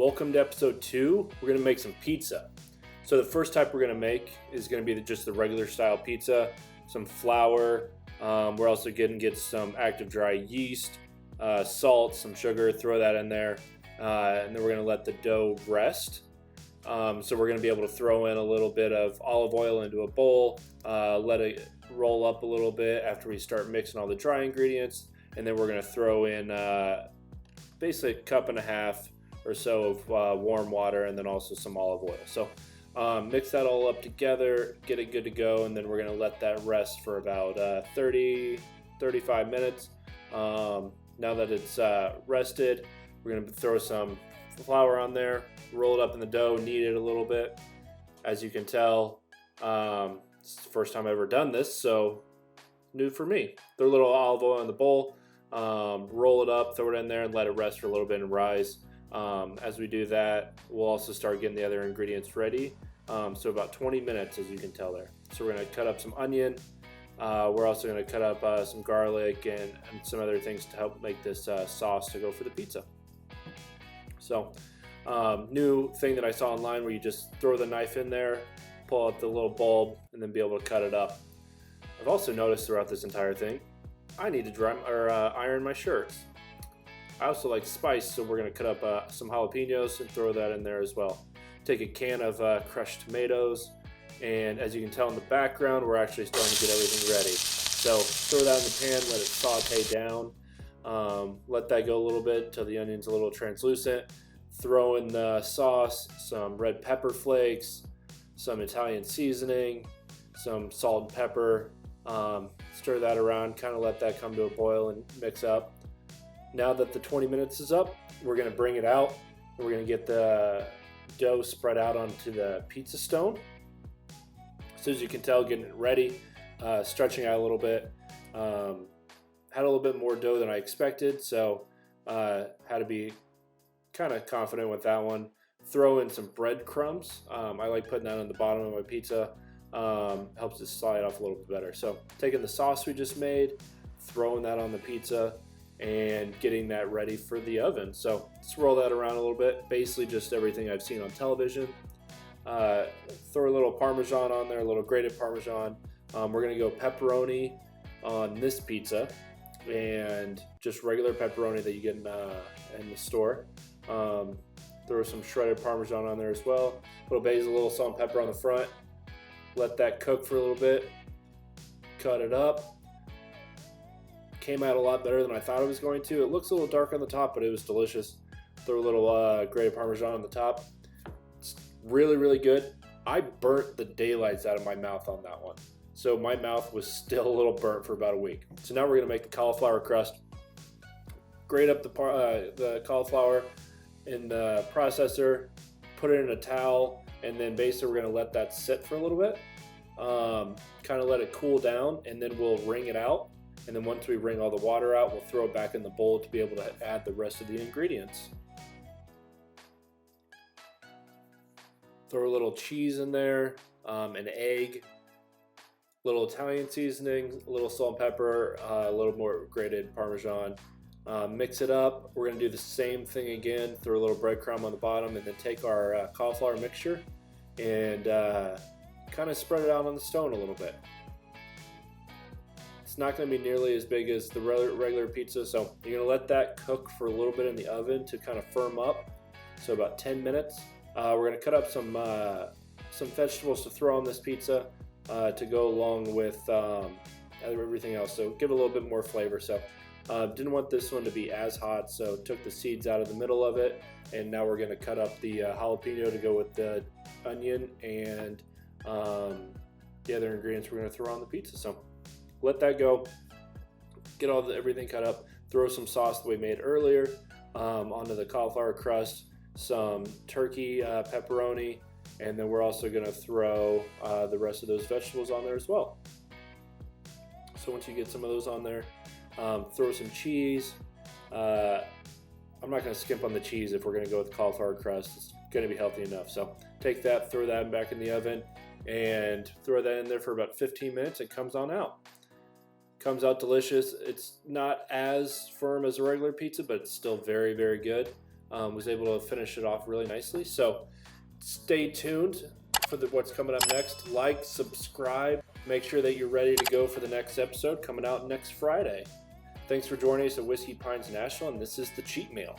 Welcome to episode 2. We're going to make some pizza. So the first type we're going to make is going to be just the regular style pizza, some flour. We're also going to get some active dry yeast, salt, some sugar, throw that in there. And then we're going to let the dough rest. So we're going to be able to throw in a little bit of olive oil into a bowl, let it roll up a little bit after we start mixing all the dry ingredients. And then we're going to throw in basically a cup and a half or so of warm water and then also some olive oil. So mix that all up together, get it good to go, and then we're going to let that rest for about 30-35 minutes. Now that it's rested, we're going to throw some flour on there, roll it up in the dough, knead it a little bit. As you can tell, it's the first time I've ever done this, so new for me. Throw a little olive oil in the bowl, roll it up, throw it in there, and let it rest for a little bit and rise. As we do that, we'll also start getting the other ingredients ready. So about 20 minutes, as you can tell there. So we're going to cut up some onion. We're also going to cut up some garlic and some other things to help make this sauce to go for the pizza. So new thing that I saw online where you just throw the knife in there, pull out the little bulb, and then be able to cut it up. I've also noticed throughout this entire thing, I need to iron my shirts. I also like spice, so we're going to cut up some jalapeños and throw that in there as well. Take a can of crushed tomatoes, and as you can tell in the background, we're actually starting to get everything ready. So throw that in the pan, let it saute down, let that go a little bit until the onion's a little translucent. Throw in the sauce, some red pepper flakes, some Italian seasoning, some salt and pepper. Stir that around, kind of let that come to a boil and mix up. Now that the 20 minutes is up, we're going to bring it out. We're going to get the dough spread out onto the pizza stone. So as you can tell, getting it ready, stretching out a little bit. Had a little bit more dough than I expected, so had to be kind of confident with that one. Throw in some breadcrumbs. I like putting that on the bottom of my pizza. Helps it slide off a little bit better. So taking the sauce we just made, throwing that on the pizza, and getting that ready for the oven. So let's roll that around a little bit. Basically just everything I've seen on television. Throw a little Parmesan on there, a little grated Parmesan. We're gonna go pepperoni on this pizza, and just regular pepperoni that you get in the store. Throw some shredded Parmesan on there as well. A little basil, a little salt and pepper on the front. Let that cook for a little bit. Cut it up. Came out a lot better than I thought it was going to. It looks a little dark on the top, but it was delicious. Throw a little grated Parmesan on the top. It's really, really good. I burnt the daylights out of my mouth on that one. So my mouth was still a little burnt for about a week. So now we're going to make the cauliflower crust. Grate up the cauliflower in the processor. Put it in a towel. And then basically we're going to let that sit for a little bit. Kind of let it cool down. And then we'll wring it out. And then once we wring all the water out, we'll throw it back in the bowl to be able to add the rest of the ingredients. Throw a little cheese in there, an egg, a little Italian seasoning, a little salt and pepper, a little more grated Parmesan. Mix it up. We're going to do the same thing again. Throw a little breadcrumb on the bottom, and then take our cauliflower mixture and kind of spread it out on the stone a little bit. It's not going to be nearly as big as the regular pizza, so you're going to let that cook for a little bit in the oven to kind of firm up, so about 10 minutes. We're going to cut up some vegetables to throw on this pizza to go along with everything else, so give it a little bit more flavor. So didn't want this one to be as hot, so took the seeds out of the middle of it, and now we're going to cut up the jalapeno to go with the onion and the other ingredients we're going to throw on the pizza. So let that go, get everything cut up, throw some sauce that we made earlier onto the cauliflower crust, some turkey pepperoni, and then we're also going to throw the rest of those vegetables on there as well. So once you get some of those on there, throw some cheese. I'm not going to skimp on the cheese if we're going to go with cauliflower crust. It's going to be healthy enough. So take that, throw that back in the oven, and throw that in there for about 15 minutes. It comes on out. Comes out delicious. It's not as firm as a regular pizza, but it's still very, very good. Was able to finish it off really nicely. So stay tuned for what's coming up next. Like, subscribe, make sure that you're ready to go for the next episode coming out next Friday. Thanks for joining us at Whiskey Pines National, and this is the Cheat Meal.